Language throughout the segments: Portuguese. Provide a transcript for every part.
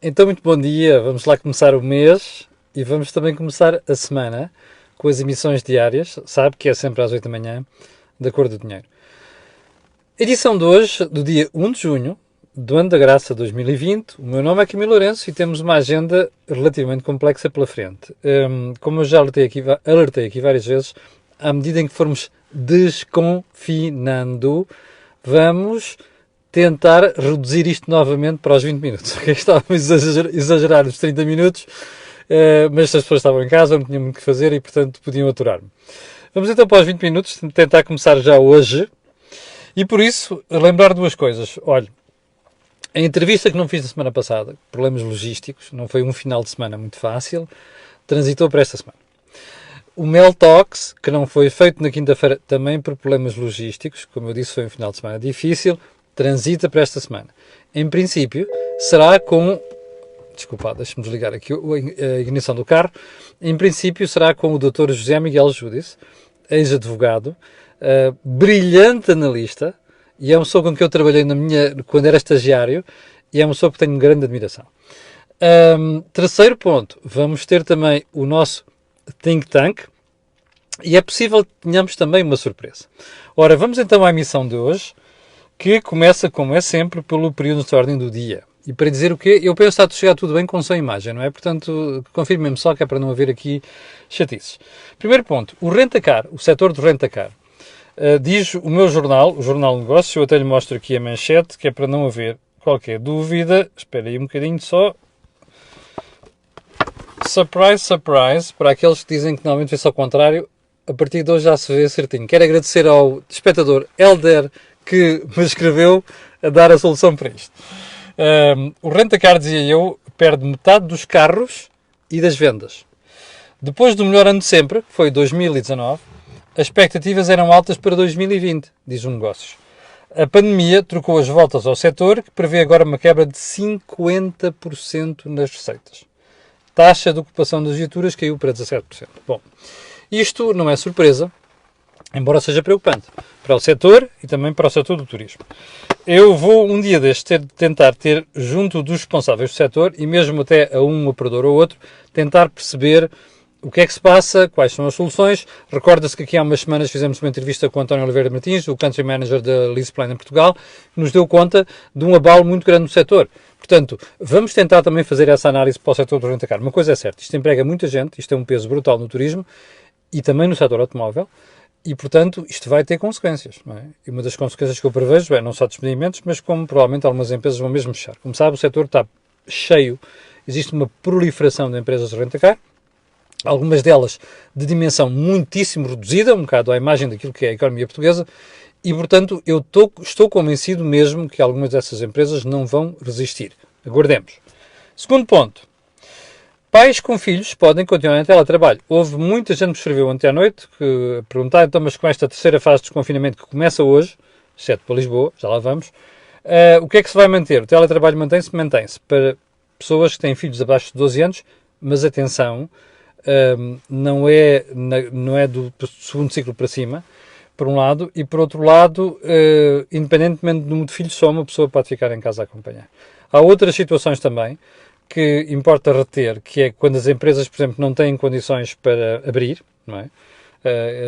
Então, muito bom dia. Vamos lá começar o mês e vamos também começar a semana com as emissões diárias. Sabe que é sempre às 8 da manhã, da Cor do Dinheiro. Edição de hoje, do dia 1 de junho, do ano da graça 2020. O meu nome é Camilo Lourenço e temos uma agenda relativamente complexa pela frente. Como eu já alertei aqui várias vezes, à medida em que formos desconfinando, vamos tentar reduzir isto novamente para os 20 minutos. Okay? Estávamos a exagerar os 30 minutos, mas as pessoas estavam em casa, não tinham muito o que fazer e, portanto, podiam aturar-me. Vamos então para os 20 minutos, tentar começar já hoje. E por isso, lembrar duas coisas. Olha, a entrevista que não fiz na semana passada, problemas logísticos, não foi um final de semana muito fácil, transitou para esta semana. O Mel Talks, que não foi feito na quinta-feira, também por problemas logísticos, como eu disse, foi um final de semana difícil, transita para esta semana. Em princípio, será com... Desculpa, deixa-me desligar aqui a ignição do carro. Em princípio, será com o Dr. José Miguel Júdice, ex-advogado, brilhante analista, e é uma pessoa com quem eu trabalhei quando era estagiário, e é uma pessoa que tenho grande admiração. Terceiro ponto, vamos ter também o nosso Think Tank, e é possível que tenhamos também uma surpresa. Ora, vamos então à emissão de hoje, que começa, como é sempre, pelo período de ordem do dia. E para dizer o quê? Eu penso que está a chegar tudo bem com som e imagem, não é? Portanto, confirmem-me só que é para não haver aqui chatices. Primeiro ponto, o rentacar, o setor do rentacar. Diz o meu jornal, o Jornal de Negócios, eu até lhe mostro aqui a manchete, que é para não haver qualquer dúvida. Espera aí um bocadinho só. Surprise, surprise, para aqueles que dizem que normalmente vê-se ao contrário, a partir de hoje já se vê certinho. Quero agradecer ao espectador Helder que me escreveu a dar a solução para isto. O rentacar, dizia eu, perde metade dos carros e das vendas. Depois do melhor ano de sempre, que foi 2019, as expectativas eram altas para 2020, diz o Negócios. A pandemia trocou as voltas ao setor, que prevê agora uma quebra de 50% nas receitas. Taxa de ocupação das viaturas caiu para 17%. Bom, isto não é surpresa, embora seja preocupante para o setor e também para o setor do turismo. Eu vou um dia destes tentar ter junto dos responsáveis do setor e mesmo até a um operador ou outro, tentar perceber o que é que se passa, quais são as soluções. Recorda-se que aqui há umas semanas fizemos uma entrevista com o António Oliveira Martins, o Country Manager da LeasePlan em Portugal, que nos deu conta de um abalo muito grande no setor. Portanto, vamos tentar também fazer essa análise para o setor do rentacar. Uma coisa é certa, isto emprega muita gente, isto é um peso brutal no turismo e também no setor automóvel e, portanto, isto vai ter consequências. Não é? E uma das consequências que eu prevejo é não só despedimentos, mas como provavelmente algumas empresas vão mesmo fechar. Como sabe, o setor está cheio, existe uma proliferação de empresas de rentacar, algumas delas de dimensão muitíssimo reduzida, um bocado à imagem daquilo que é a economia portuguesa, e, portanto, eu estou convencido mesmo que algumas dessas empresas não vão resistir. Aguardemos. Segundo ponto. Pais com filhos podem continuar em teletrabalho. Houve muita gente que me escreveu ontem à noite que perguntar, então, mas com esta terceira fase de desconfinamento que começa hoje, exceto para Lisboa, já lá vamos, o que é que se vai manter? O teletrabalho mantém-se? Mantém-se para pessoas que têm filhos abaixo de 12 anos, mas atenção, não é do segundo ciclo para cima, por um lado, e por outro lado, independentemente do número de filhos, só uma pessoa pode ficar em casa a acompanhar. Há outras situações também que importa reter, que é quando as empresas, por exemplo, não têm condições para abrir, não é?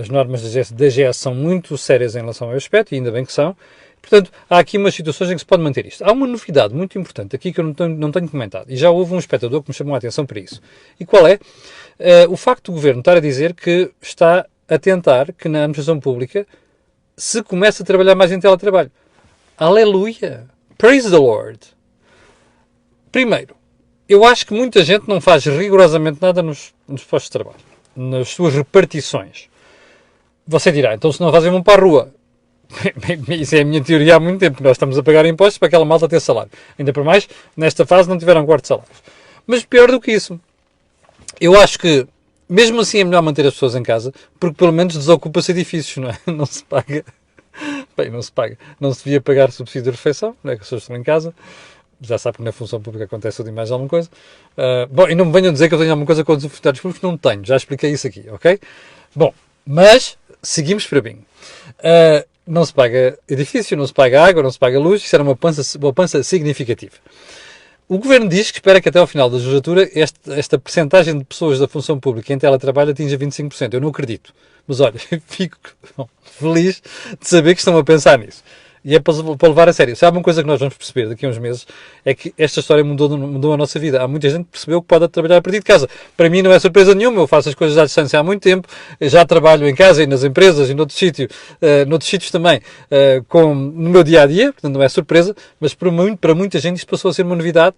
As normas da DGS são muito sérias em relação ao aspecto, e ainda bem que são. Portanto, há aqui umas situações em que se pode manter isto. Há uma novidade muito importante aqui que eu não tenho comentado, e já houve um espectador que me chamou a atenção para isso. E qual é? O facto do Governo estar a dizer que está a tentar que na administração pública se comece a trabalhar mais em teletrabalho. Aleluia! Praise the Lord! Primeiro, eu acho que muita gente não faz rigorosamente nada nos postos de trabalho, nas suas repartições. Você dirá, então se não fazem, vão para a rua. Isso é a minha teoria há muito tempo. Nós estamos a pagar impostos para aquela malta ter salário. Ainda por mais, nesta fase não tiveram quarto de salários. Mas pior do que isso, eu acho que mesmo assim é melhor manter as pessoas em casa, porque pelo menos desocupa-se edifícios, não é? Não se paga. Bem, não se paga. Não se devia pagar subsídio de refeição, não é? Que as pessoas estão em casa. Já sabe que na função pública acontece tudo e mais alguma coisa. Bom, e não me venham dizer que eu tenho alguma coisa contra os funcionários públicos, não tenho. Já expliquei isso aqui, ok? Bom, mas seguimos para bem. Não se paga edifício, não se paga água, não se paga luz. Isso era uma poupança significativa. O Governo diz que espera que até ao final da legislatura esta percentagem de pessoas da função pública em teletrabalho atinja 25%. Eu não acredito. Mas olha, fico feliz de saber que estão a pensar nisso. E é para levar a sério. Sabe uma coisa que nós vamos perceber daqui a uns meses? É que esta história mudou a nossa vida. Há muita gente que percebeu que pode trabalhar a partir de casa. Para mim não é surpresa nenhuma. Eu faço as coisas à distância há muito tempo. Já trabalho em casa e nas empresas e noutros sítios também, no meu dia-a-dia. Portanto, não é surpresa. Mas para muita gente isto passou a ser uma novidade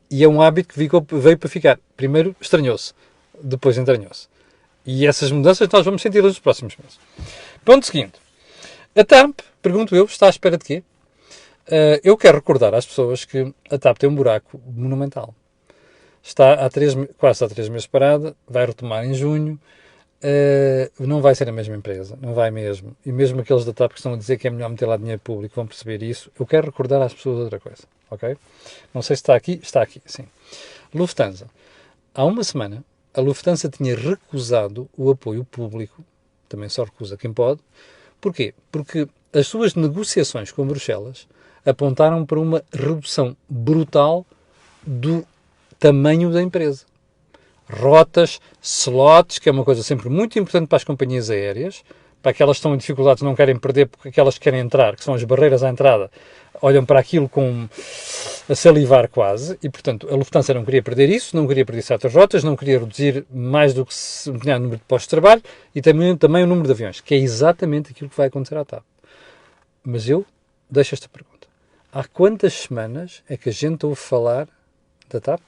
e é um hábito que veio para ficar. Primeiro estranhou-se. Depois entranhou-se. E essas mudanças nós vamos senti-las nos próximos meses. Ponto seguinte. A TAP, pergunto eu, está à espera de quê? Eu quero recordar às pessoas que a TAP tem um buraco monumental. Está quase há 3 meses parada, vai retomar em junho, não vai ser a mesma empresa, não vai mesmo. E mesmo aqueles da TAP que estão a dizer que é melhor meter lá dinheiro público vão perceber isso. Eu quero recordar às pessoas outra coisa, ok? Não sei se está aqui, sim. Lufthansa. Há uma semana, a Lufthansa tinha recusado o apoio público, também só recusa quem pode. Porquê? Porque as suas negociações com Bruxelas apontaram para uma redução brutal do tamanho da empresa. Rotas, slots, que é uma coisa sempre muito importante para as companhias aéreas, para aquelas que estão em dificuldades não querem perder porque aquelas que querem entrar, que são as barreiras à entrada, olham para aquilo a salivar quase, e portanto a Lufthansa não queria perder isso, não queria perder certas rotas, não queria reduzir mais do que o número de postos de trabalho e também o número de aviões, que é exatamente aquilo que vai acontecer à TAP. Mas eu deixo esta pergunta. Há quantas semanas é que a gente ouve falar da TAP?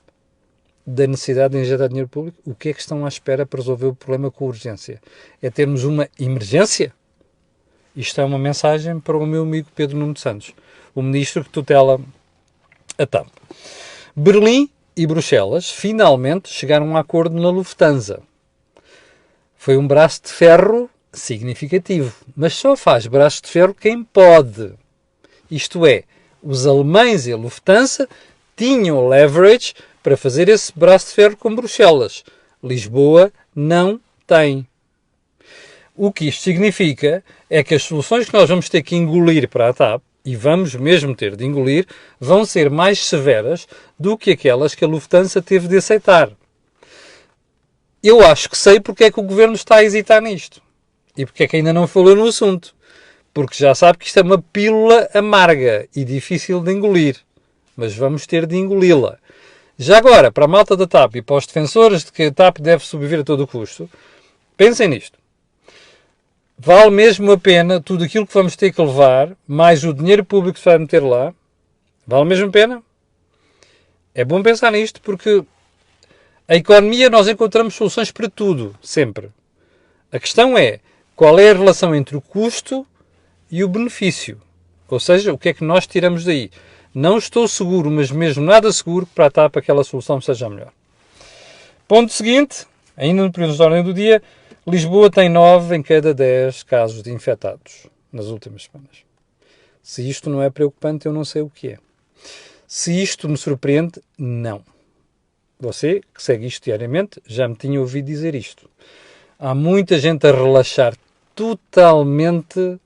Da necessidade de injetar dinheiro público? O que é que estão à espera para resolver o problema com urgência? É termos uma emergência? Isto é uma mensagem para o meu amigo Pedro Nuno Santos, o ministro que tutela a TAP. Berlim e Bruxelas finalmente chegaram a um acordo na Lufthansa. Foi um braço de ferro significativo, mas só faz braço de ferro quem pode. Isto é, os alemães e a Lufthansa tinham leverage para fazer esse braço de ferro com Bruxelas. Lisboa não tem. O que isto significa é que as soluções que nós vamos ter que engolir para a TAP, e vamos mesmo ter de engolir, vão ser mais severas do que aquelas que a Lufthansa teve de aceitar. Eu acho que sei porque é que o Governo está a hesitar nisto. E porque é que ainda não falou no assunto. Porque já sabe que isto é uma pílula amarga e difícil de engolir. Mas vamos ter de engoli-la. Já agora, para a malta da TAP e para os defensores de que a TAP deve sobreviver a todo o custo, pensem nisto. Vale mesmo a pena tudo aquilo que vamos ter que levar, mais o dinheiro público que se vai meter lá? Vale mesmo a pena? É bom pensar nisto porque a economia nós encontramos soluções para tudo, sempre. A questão é qual é a relação entre o custo e o benefício. Ou seja, o que é que nós tiramos daí? Não estou seguro, mas mesmo nada seguro que para a TAP aquela solução seja a melhor. Ponto seguinte, ainda no período de ordem do dia, Lisboa tem 9 em cada 10 casos de infectados nas últimas semanas. Se isto não é preocupante, eu não sei o que é. Se isto me surpreende, não. Você, que segue isto diariamente, já me tinha ouvido dizer isto. Há muita gente a relaxar totalmente.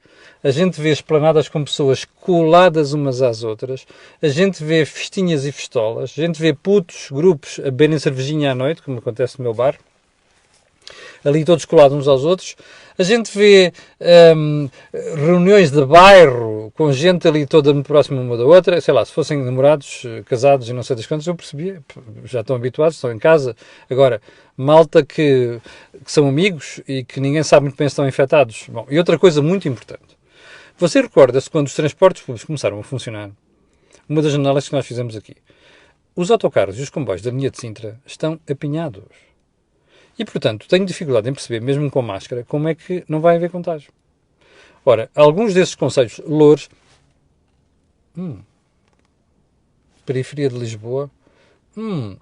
A gente vê esplanadas com pessoas coladas umas às outras. A gente vê festinhas e festolas. A gente vê putos, grupos, a beberem cervejinha à noite, como acontece no meu bar. Ali todos colados uns aos outros. A gente vê reuniões de bairro com gente ali toda muito próxima uma da outra. Sei lá, se fossem namorados, casados e não sei das quantas, eu percebia. Já estão habituados, estão em casa. Agora, malta que são amigos e que ninguém sabe muito bem se estão infectados. Bom, e outra coisa muito importante. Você recorda-se quando os transportes públicos começaram a funcionar? Uma das janelas que nós fizemos aqui. Os autocarros e os comboios da linha de Sintra estão apinhados. E, portanto, tenho dificuldade em perceber, mesmo com máscara, como é que não vai haver contágio. Ora, alguns desses concelhos louros... periferia de Lisboa...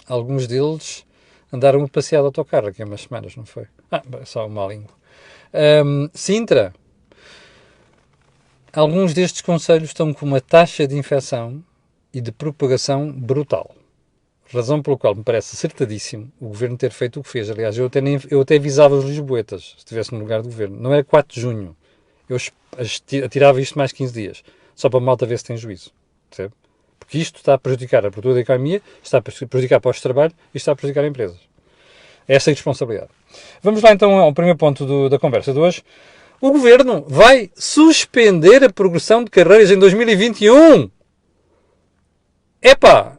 alguns deles andaram a passear de autocarro aqui há umas semanas, não foi? Só uma língua. Sintra... Alguns destes concelhos estão com uma taxa de infecção e de propagação brutal. Razão pela qual me parece acertadíssimo o Governo ter feito o que fez. Aliás, eu até avisava os lisboetas, se estivesse no lugar do Governo. Não era 4 de junho. Eu atirava isto mais 15 dias. Só para a malta ver se tem juízo. Percebe? Porque isto está a prejudicar a abertura da economia, está a prejudicar postos de trabalho e está a prejudicar empresas. Essa é a responsabilidade. Vamos lá então ao primeiro ponto da conversa de hoje. O Governo vai suspender a progressão de carreiras em 2021. Epá,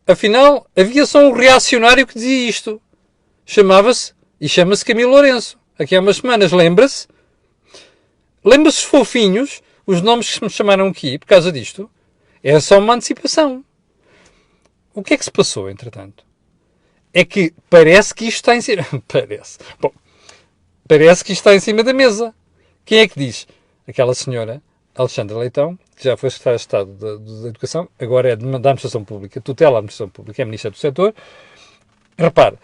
afinal, havia só um reacionário que dizia isto. Chamava-se, e chama-se Camilo Lourenço. Aqui há umas semanas, lembra-se? Lembra-se os fofinhos, os nomes que me chamaram aqui por causa disto? É só uma antecipação. O que é que se passou, entretanto? É que parece que isto está em cima... Parece que isto está em cima da mesa. Quem é que diz? Aquela senhora, Alexandra Leitão, que já foi secretária de Estado da Educação, agora é da Administração Pública, tutela a Administração Pública, é Ministra do Setor. Repare,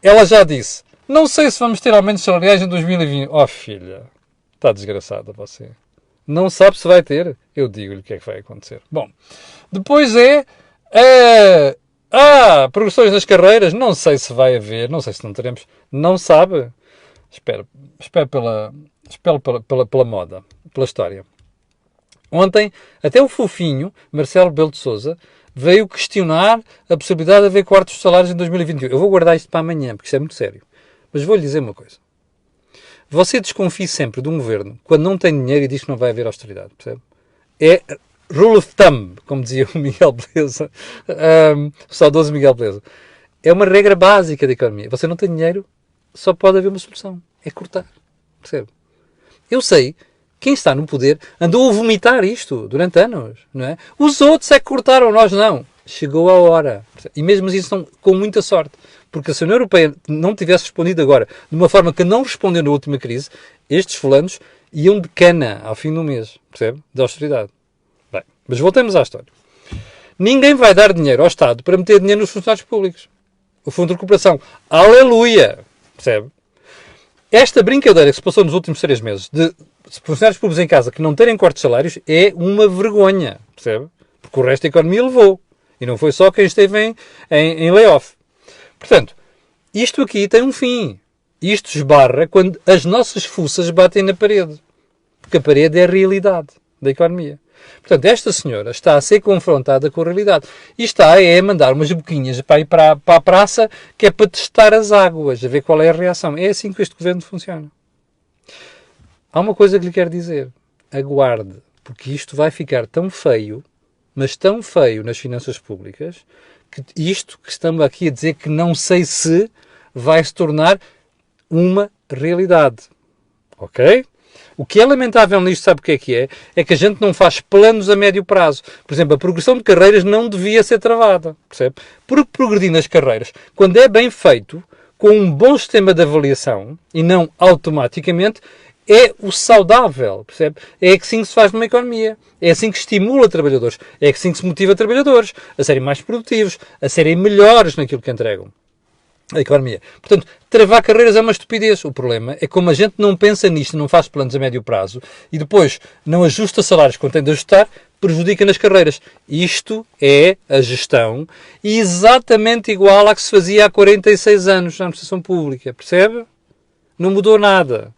ela já disse, não sei se vamos ter aumentos salariais em 2020. Oh, filha, está desgraçada você. Não sabe se vai ter? Eu digo-lhe o que é que vai acontecer. Bom, depois progressões nas carreiras, não sei se vai haver, não sei se não teremos, não sabe. Espero pela moda, pela história. Ontem, até o fofinho, Marcelo Rebelo de Sousa, veio questionar a possibilidade de haver cortes de salários em 2021. Eu vou guardar isto para amanhã, porque isto é muito sério. Mas vou-lhe dizer uma coisa. Você desconfia sempre de um governo quando não tem dinheiro e diz que não vai haver austeridade, percebe? É rule of thumb, como dizia o Miguel Beleza, o saudoso Miguel Beleza. É uma regra básica da economia. Você não tem dinheiro, só pode haver uma solução. É cortar. Percebe? Eu sei, quem está no poder andou a vomitar isto durante anos, não é? Os outros é que cortaram, nós não. Chegou a hora. E mesmo assim estão com muita sorte. Porque se a União Europeia não tivesse respondido agora de uma forma que não respondeu na última crise, estes fulanos iam de cana ao fim do mês, percebe? De austeridade. Bem, mas voltemos à história. Ninguém vai dar dinheiro ao Estado para meter dinheiro nos funcionários públicos. O Fundo de Recuperação. Aleluia! Percebe? Esta brincadeira que se passou nos últimos 3 meses de funcionários públicos em casa que não terem cortes de salários é uma vergonha, percebe? Porque o resto da economia levou. E não foi só quem esteve em layoff. Portanto, isto aqui tem um fim. Isto esbarra quando as nossas fuças batem na parede. Porque a parede é a realidade da economia. Portanto, esta senhora está a ser confrontada com a realidade. E está a mandar umas boquinhas para ir para a praça, que é para testar as águas, a ver qual é a reação. É assim que este governo funciona. Há uma coisa que lhe quero dizer. Aguarde. Porque isto vai ficar tão feio, mas tão feio nas finanças públicas, que isto que estamos aqui a dizer que não sei se vai se tornar uma realidade. Ok? O que é lamentável nisto, sabe o que é? É que a gente não faz planos a médio prazo. Por exemplo, a progressão de carreiras não devia ser travada, percebe? Porque progredir nas carreiras, quando é bem feito, com um bom sistema de avaliação, e não automaticamente, é o saudável, percebe? É assim que se faz numa economia. É assim que estimula trabalhadores. É assim que se motiva trabalhadores a serem mais produtivos, a serem melhores naquilo que entregam. A economia. Portanto, travar carreiras é uma estupidez. O problema é como a gente não pensa nisto, não faz planos a médio prazo e depois não ajusta salários quando tem de ajustar, prejudica nas carreiras. Isto é a gestão exatamente igual à que se fazia há 46 anos na administração pública. Percebe? Não mudou nada.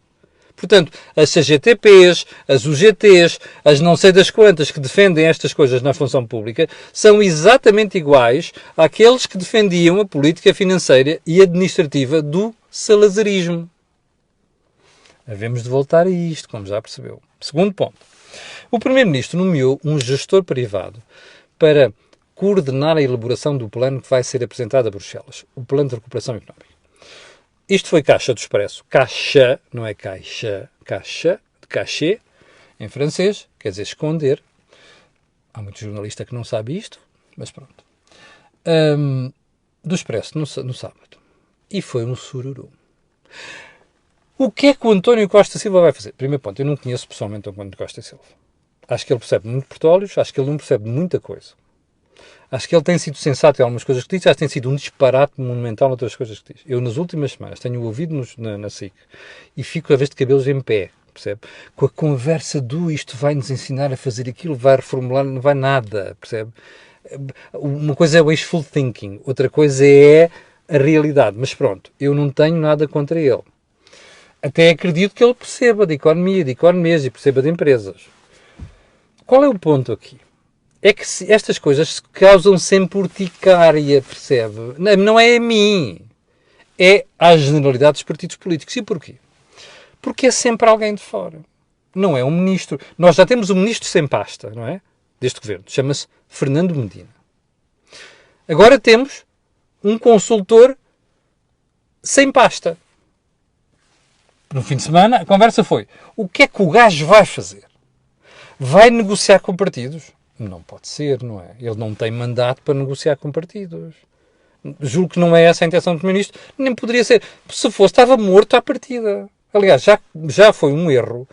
Portanto, as CGTPs, as UGTs, as não sei das quantas que defendem estas coisas na função pública, são exatamente iguais àqueles que defendiam a política financeira e administrativa do salazarismo. Havemos de voltar a isto, como já percebeu. Segundo ponto. O Primeiro-Ministro nomeou um gestor privado para coordenar a elaboração do plano que vai ser apresentado a Bruxelas, o Plano de Recuperação Económica. Isto foi caixa do Expresso. Caixa, não é caixa. Caixa, de cachê, em francês, quer dizer esconder. Há muito jornalista que não sabe isto, mas pronto. Do Expresso, no sábado. E foi um sururu. O que é que o António Costa Silva vai fazer? Primeiro ponto, eu não conheço pessoalmente o António Costa Silva. Acho que ele percebe muito petróleos, acho que ele não percebe muita coisa. Acho que ele tem sido sensato em algumas coisas que diz, acho que tem sido um disparate monumental em outras coisas que diz. Eu, nas últimas semanas, tenho ouvido na SIC e fico, a vez de cabelos em pé, percebe? Com a conversa do isto vai-nos ensinar a fazer aquilo, vai reformular, não vai nada, percebe? Uma coisa é o wishful thinking, outra coisa é a realidade. Mas pronto, eu não tenho nada contra ele. Até acredito que ele perceba de economia, de economias e perceba de empresas. Qual é o ponto aqui? é que estas coisas causam sempre urticária, percebe? Não é a mim. É à generalidade dos partidos políticos. E porquê? Porque é sempre alguém de fora. Não é um ministro. Nós já temos um ministro sem pasta, não é? Deste governo. Chama-se Fernando Medina. Agora temos um consultor sem pasta. No fim de semana, a conversa foi: o que é que o gajo vai fazer? Vai negociar com partidos? Não pode ser, não é? Ele não tem mandato para negociar com partidos. Julgo que não é essa a intenção do Primeiro-Ministro. Nem poderia ser. Se fosse, estava morto à partida. Aliás, já foi um erro.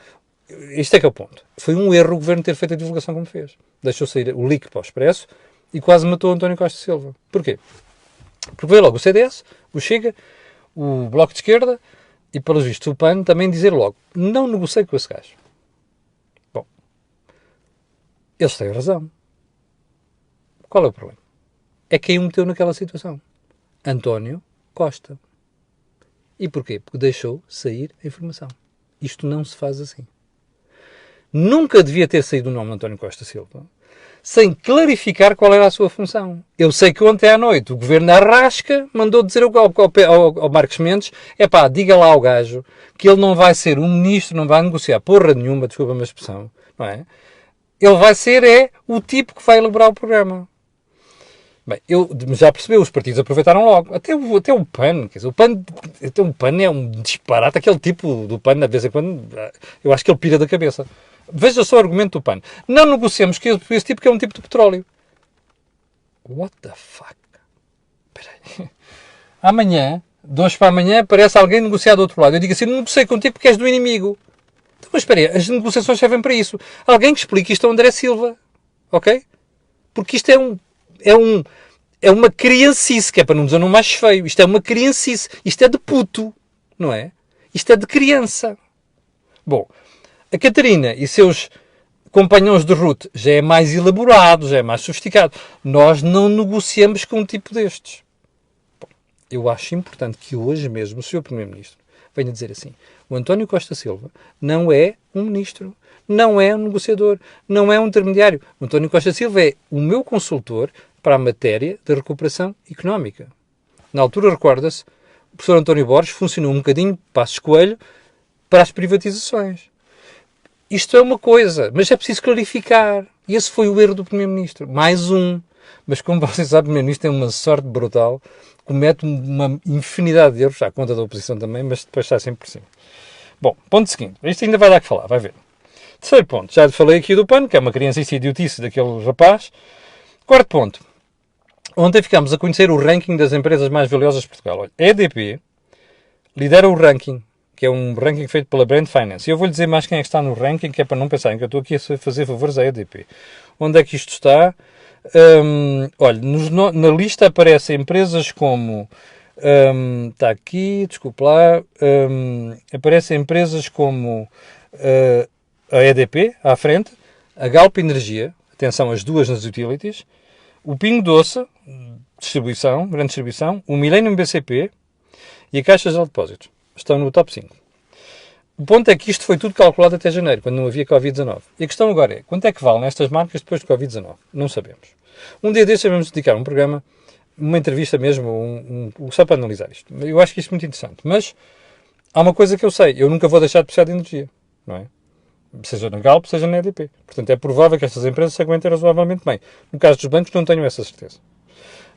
Isto é que é o ponto. Foi um erro o Governo ter feito a divulgação como fez. Deixou sair o leak para o Expresso e quase matou António Costa Silva. Porquê? Porque veio logo o CDS, o Chega, o Bloco de Esquerda e, pelos vistos, o PAN também dizer logo: não negociei com esse gajo. Bom, eles têm razão. Qual é o problema? É quem o meteu naquela situação. António Costa. E porquê? Porque deixou sair a informação. Isto não se faz assim. Nunca devia ter saído o nome de António Costa Silva sem clarificar qual era a sua função. Eu sei que ontem à noite o Governo Arrasca mandou dizer ao Marcos Mendes: diga lá ao gajo que ele não vai ser um ministro, não vai negociar porra nenhuma, desculpa a minha expressão, não é? Ele vai ser o tipo que vai elaborar o programa. Bem, eu já percebi, os partidos aproveitaram logo. Até o PAN, quer dizer, o PAN é um disparate, aquele tipo do PAN, de vez em quando, eu acho que ele pira da cabeça. Veja só o argumento do PAN. Não negociamos com esse tipo, que é um tipo de petróleo. What the fuck? Espera aí. Amanhã, de hoje para amanhã, parece alguém negociar do outro lado. Eu digo assim: não negociei contigo porque és do inimigo. Então, mas espera aí, as negociações servem para isso. Alguém que explique isto ao André Silva. Ok? Porque isto é uma criancice, que é para não dizer o nome mais feio. Isto é uma criancice. Isto é de puto, não é? Isto é de criança. Bom, a Catarina e seus companhões de ruta já é mais elaborado, já é mais sofisticado. Nós não negociamos com um tipo destes. Bom, eu acho importante que hoje mesmo o Sr. Primeiro-Ministro venha dizer assim: o António Costa Silva não é um ministro, não é um negociador, não é um intermediário. O António Costa Silva é o meu consultor para a matéria da recuperação económica. Na altura, recorda-se, o professor António Borges funcionou um bocadinho, Passos Coelho, para as privatizações. Isto é uma coisa, mas é preciso clarificar. E esse foi o erro do Primeiro-Ministro. Mais um. Mas como vocês sabem, o Primeiro-Ministro tem uma sorte brutal, comete uma infinidade de erros, à conta da oposição também, mas depois está sempre por cima. Bom, ponto seguinte. Isto ainda vai dar que falar, vai ver. Terceiro ponto. Já falei aqui do PAN, que é uma criança e idiotice daquele rapaz. Quarto ponto. Ontem ficámos a conhecer o ranking das empresas mais valiosas de Portugal. Olha, a EDP lidera o ranking, que é um ranking feito pela Brand Finance. E eu vou-lhe dizer mais quem é que está no ranking, que é para não pensarem que eu estou aqui a fazer favores à EDP. Onde é que isto está? Olha, na lista aparecem empresas como... está aqui, desculpe lá. Aparecem empresas como a EDP, à frente, a Galp Energia, atenção, as duas nas utilities, o Pingo Doce, grande distribuição, o Millennium BCP e a Caixa de Depósitos. Estão no top 5. O ponto é que isto foi tudo calculado até janeiro, quando não havia Covid-19. E a questão agora é: quanto é que valem estas marcas depois de Covid-19? Não sabemos. Um dia destes sabemos dedicar um programa, uma entrevista mesmo, só para analisar isto. Eu acho que isto é muito interessante. Mas há uma coisa que eu sei: eu nunca vou deixar de precisar de energia, não é? Seja na Galp, seja na EDP. Portanto, é provável que estas empresas se aguentem razoavelmente bem. No caso dos bancos, não tenho essa certeza.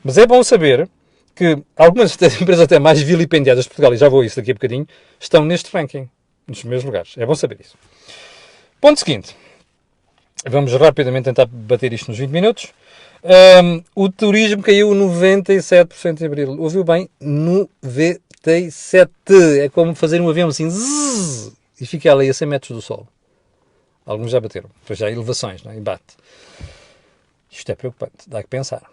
Mas é bom saber que algumas das empresas até mais vilipendiadas de Portugal, e já vou a isso daqui a bocadinho, estão neste ranking, nos primeiros lugares. É bom saber isso. Ponto seguinte. Vamos rapidamente tentar bater isto nos 20 minutos. O turismo caiu 97% em abril. Ouviu bem? 97%. É como fazer um avião assim, zzz, e fica ali a 100 metros do sol. Alguns já bateram. Depois já há elevações, não é? E bate. Isto é preocupante. Dá que pensar.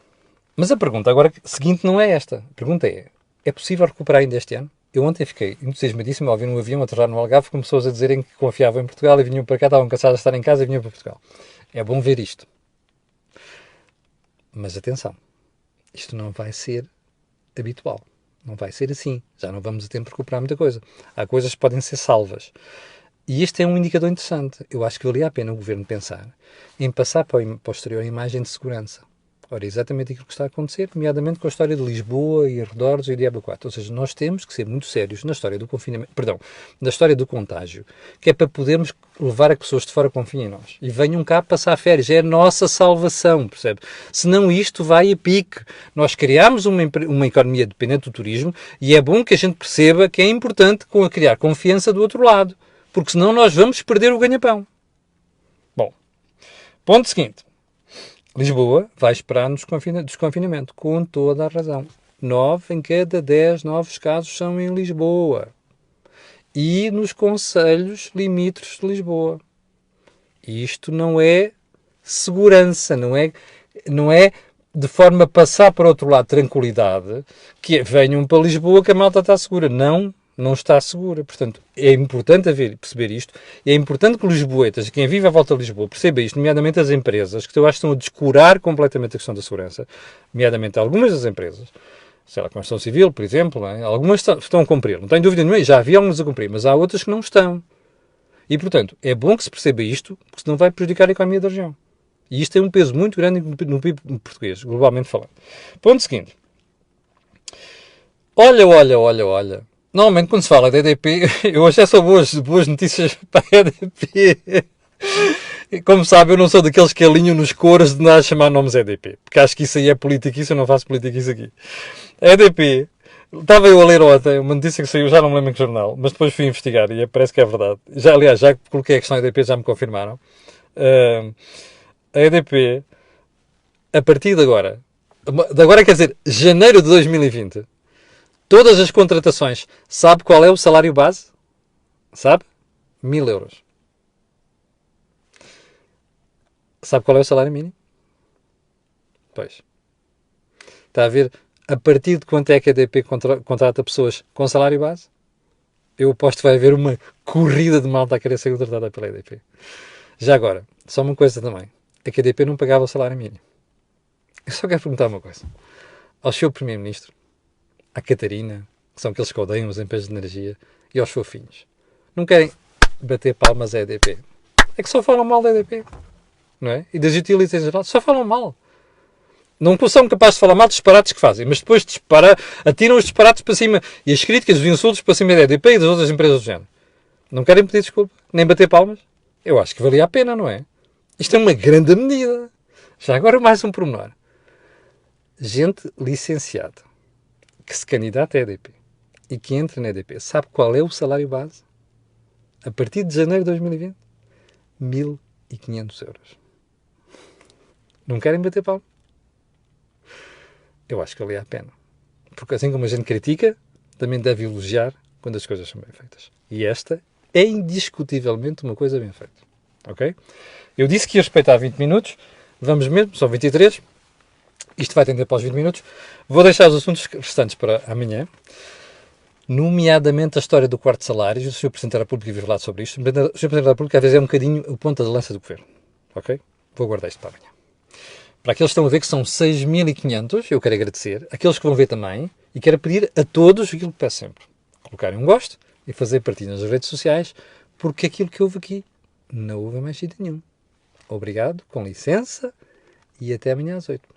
Mas a pergunta agora seguinte não é esta. A pergunta é possível recuperar ainda este ano? Eu ontem fiquei entusiasmadíssimo ao ver um avião aterrar no Algarve com pessoas a dizerem que confiavam em Portugal e vinham para cá, estavam cansadas de estar em casa e vinham para Portugal. É bom ver isto. Mas atenção. Isto não vai ser habitual. Não vai ser assim. Já não vamos a tempo de recuperar muita coisa. Há coisas que podem ser salvas. E este é um indicador interessante. Eu acho que valia a pena o Governo pensar em passar para o exterior a imagem de segurança. Ora, exatamente aquilo que está a acontecer, nomeadamente com a história de Lisboa e arredores e o Diabo 4. Ou seja, nós temos que ser muito sérios na história do confinamento, perdão, na história do contágio, que é para podermos levar a que pessoas de fora confiem em nós. E venham cá passar férias. É a nossa salvação, percebe? Senão isto vai a pique. Nós criámos uma economia dependente do turismo e é bom que a gente perceba que é importante criar confiança do outro lado. Porque senão nós vamos perder o ganha-pão. Bom, ponto seguinte. Lisboa vai esperar no desconfinamento, com toda a razão. 9 em cada 10 novos casos são em Lisboa. E nos concelhos limítrofes de Lisboa. Isto não é segurança, não é de forma a passar para outro lado tranquilidade, que venham para Lisboa que a malta está segura. Não está segura. Portanto, é importante perceber isto. É importante que os lisboetas, quem vive à volta de Lisboa, perceba isto, nomeadamente as empresas, que eu acho que estão a descurar completamente a questão da segurança, nomeadamente algumas das empresas, sei lá, a construção civil, por exemplo, é? Algumas estão a cumprir, não tenho dúvida nenhuma, já havia algumas a cumprir, mas há outras que não estão. E, portanto, é bom que se perceba isto, porque senão vai prejudicar a economia da região. E isto tem um peso muito grande no PIB português, globalmente falando. Ponto seguinte. Olha. Normalmente, quando se fala de EDP, eu hoje é só boas notícias para a EDP. Como sabe, eu não sou daqueles que alinham nos coros de nada chamar nomes EDP. Porque acho que isso aí é política, isso eu não faço política, isso aqui. EDP, estava eu a ler ontem uma notícia que saiu, já não me lembro em que jornal, mas depois fui investigar e parece que é verdade. Aliás, já coloquei a questão EDP, já me confirmaram. A EDP, a partir de agora quer dizer, janeiro de 2020, todas as contratações, sabe qual é o salário base? Sabe? 1000 euros. Sabe qual é o salário mínimo? Pois. Está a ver a partir de quanto é que a EDP contrata pessoas com salário base? Eu aposto que vai haver uma corrida de malta a querer ser contratada pela EDP. Já agora, só uma coisa também. É que a EDP não pagava o salário mínimo. Eu só quero perguntar uma coisa. Ao seu Primeiro-Ministro, à Catarina, que são aqueles que odeiam as empresas de energia, e aos fofinhos. Não querem bater palmas à EDP. É que só falam mal da EDP. Não é? E das utilities em geral. Só falam mal. Não são capazes de falar mal dos disparates que fazem, mas depois atiram os disparates para cima e as críticas, os insultos para cima da EDP e das outras empresas do género. Não querem pedir desculpa, nem bater palmas? Eu acho que valia a pena, não é? Isto é uma grande medida. Já agora mais um pormenor. Gente licenciada que se candidata à EDP e que entra na EDP, sabe qual é o salário base? A partir de janeiro de 2020? 1500 euros. Não querem bater palmas? Eu acho que valia a pena. Porque assim como a gente critica, também deve elogiar quando as coisas são bem feitas. E esta é indiscutivelmente uma coisa bem feita. Ok? Eu disse que ia respeitar 20 minutos. Vamos mesmo, são 23. Isto vai tender para os 20 minutos. Vou deixar os assuntos restantes para amanhã. Nomeadamente a história do quarto salário. O Sr. Presidente da República vai falar sobre isto. O Sr. Presidente da República às vezes é um bocadinho o ponta de lança do Governo. Ok? Vou guardar isto para amanhã. Para aqueles que estão a ver que são 6.500, eu quero agradecer. Aqueles que vão ver também. E quero pedir a todos aquilo que peço sempre. Colocarem um gosto e fazer partilha nas redes sociais. Porque aquilo que houve aqui não houve mais sítio nenhum. Obrigado, com licença. E até amanhã às 8.